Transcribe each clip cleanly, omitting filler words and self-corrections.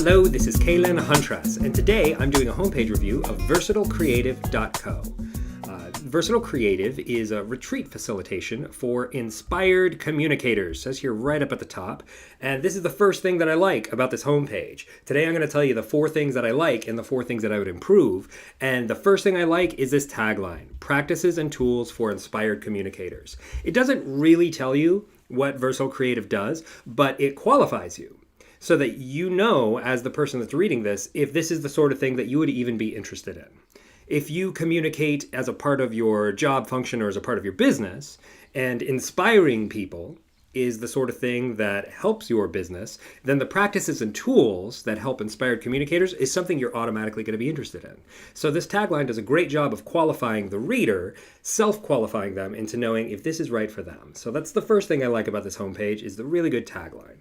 Hello, this is Caelan Huntress, and today I'm doing a homepage review of VersatileCreative.co. Versatile Creative is a retreat facilitation for inspired communicators. It says here right up at the top. And this is the first thing that I like about this homepage. Today I'm going to tell you the 4 things that I like and the 4 things that I would improve. And the first thing I like is this tagline, Practices and Tools for Inspired Communicators. It doesn't really tell you what Versatile Creative does, but it qualifies you, so that you know, as the person that's reading this, if this is the sort of thing that you would even be interested in. If you communicate as a part of your job function or as a part of your business, and inspiring people is the sort of thing that helps your business, then the practices and tools that help inspired communicators is something you're automatically going to be interested in. So this tagline does a great job of qualifying the reader, self-qualifying them into knowing if this is right for them. So that's the first thing I like about this homepage, is the really good tagline.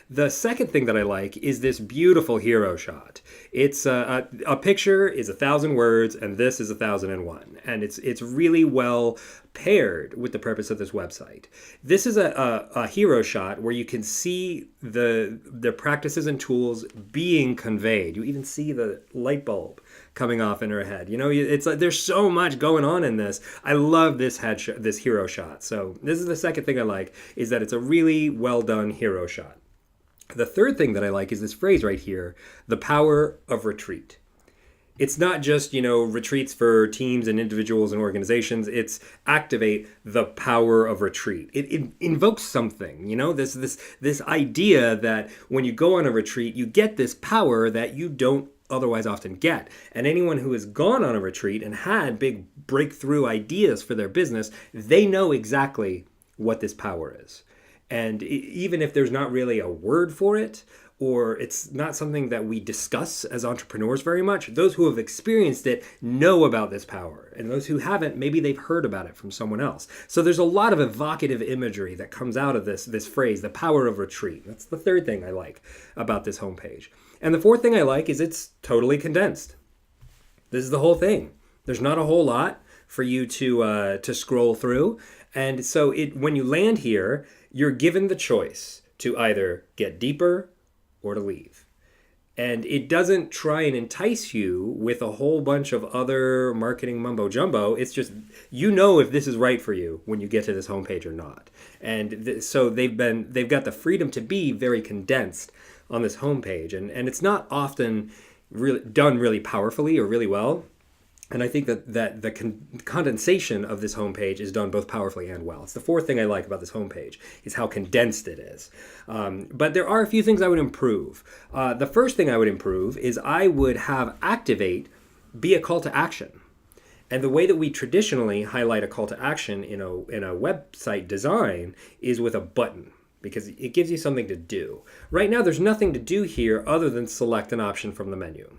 The second thing that I like is this beautiful hero shot. It's a picture is 1,000 words, and this is 1,001, and it's really well paired with the purpose of this website. This is a hero shot where you can see the practices and tools being conveyed. You even see the light bulb coming off in her head. You know, it's like there's so much going on in this. I love this this hero shot. So this is the second thing I like, is that it's a really well done hero shot. The third thing that I like is this phrase right here, the power of retreat. It's not just, retreats for teams and individuals and organizations. It's activate the power of retreat. It invokes something, this idea that when you go on a retreat, you get this power that you don't otherwise often get. And anyone who has gone on a retreat and had big breakthrough ideas for their business, they know exactly what this power is. And even if there's not really a word for it, or it's not something that we discuss as entrepreneurs very much, those who have experienced it know about this power. And those who haven't, maybe they've heard about it from someone else. So there's a lot of evocative imagery that comes out of this phrase, the power of retreat. That's the third thing I like about this homepage. And the fourth thing I like is it's totally condensed. This is the whole thing. There's not a whole lot for you to scroll through. And so when you land here, you're given the choice to either get deeper or to leave. And it doesn't try and entice you with a whole bunch of other marketing mumbo jumbo. It's just, if this is right for you when you get to this homepage or not. And so they've got the freedom to be very condensed on this homepage. And it's not often done really powerfully or really well. And I think that the condensation of this homepage is done both powerfully and well. It's the fourth thing I like about this homepage, is how condensed it is. But there are a few things I would improve. The first thing I would improve is I would have activate be a call to action. And the way that we traditionally highlight a call to action in a website design is with a button, because it gives you something to do. Right now, there's nothing to do here other than select an option from the menu.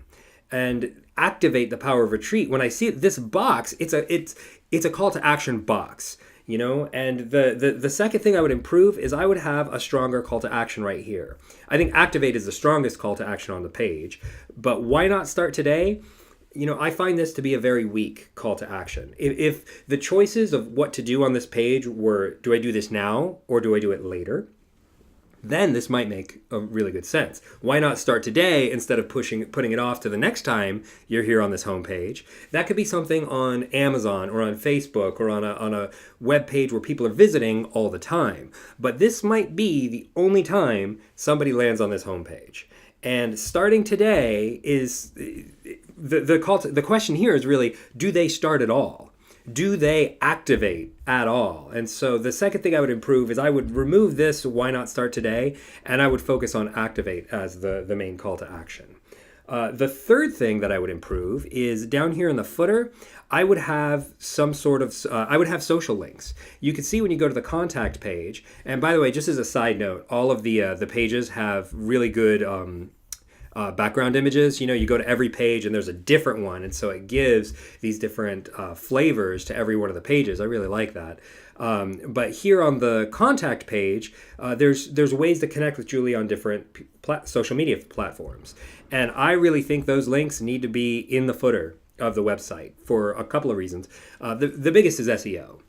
And activate the power of retreat. When I see this box, it's a call to action box, And the second thing I would improve is I would have a stronger call to action right here. I think activate is the strongest call to action on the page, but why not start today? I find this to be a very weak call to action. If the choices of what to do on this page were, do I do this now or do I do it later? Then this might make a really good sense. Why not start today instead of putting it off to the next time you're here on this homepage? That could be something on Amazon or on Facebook or on a web page where people are visiting all the time. But this might be the only time somebody lands on this homepage. And starting today is the question here is really, do they start at all? Do they activate at all? And so the second thing I would improve is I would remove this why not start today, and I would focus on activate as the main call to action. The third thing that I would improve is down here in the footer, I would have some sort of, I would have social links. You can see when you go to the contact page, and by the way, just as a side note, all of the pages have really good background images. You go to every page and there's a different one, and so it gives these different flavors to every one of the pages. I really like that. But here on the contact page, there's ways to connect with Julie on different social media platforms, and I really think those links need to be in the footer of the website for a couple of reasons. The biggest is SEO.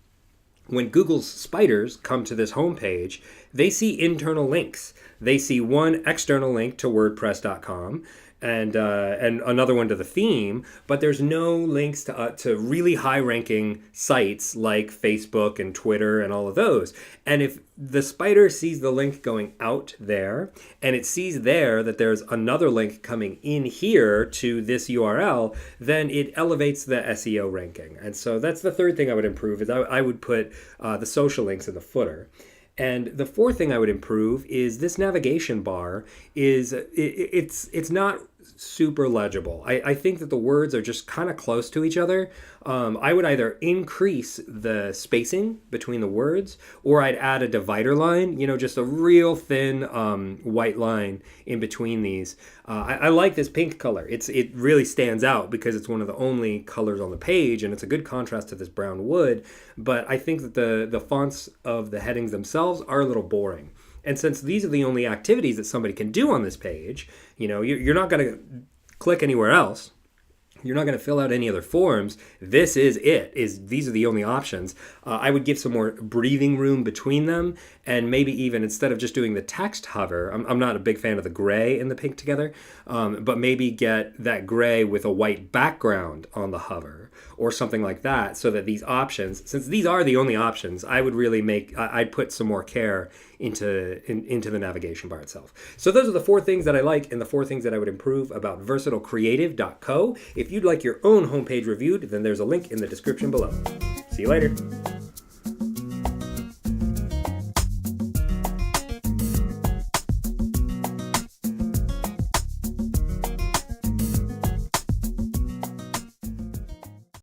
when Google's spiders come to this homepage, they see internal links. They see one external link to WordPress.com and another one to the theme, but there's no links to really high-ranking sites like Facebook and Twitter and all of those. And if the spider sees the link going out there, and it sees there that there's another link coming in here to this URL, then it elevates the SEO ranking. And so that's the third thing I would improve, is I would put the social links in the footer. And the fourth thing I would improve is this navigation bar it's not super legible. I think that the words are just kind of close to each other. I would either increase the spacing between the words, or I'd add a divider line, just a real thin white line in between these. I like this pink color. It really stands out because it's one of the only colors on the page, and it's a good contrast to this brown wood. But I think that the fonts of the headings themselves are a little boring. And since these are the only activities that somebody can do on this page, you're not going to click anywhere else. You're not going to fill out any other forms. This is it. These are the only options. I would give some more breathing room between them, and maybe even instead of just doing the text hover, I'm not a big fan of the gray and the pink together, but maybe get that gray with a white background on the hover or something like that, so that these options, since these are the only options, I would really I'd put some more care into the navigation bar itself. So those are the 4 things that I like and the 4 things that I would improve about versatilcreative.co. If you'd like your own homepage reviewed, then there's a link in the description below. See you later.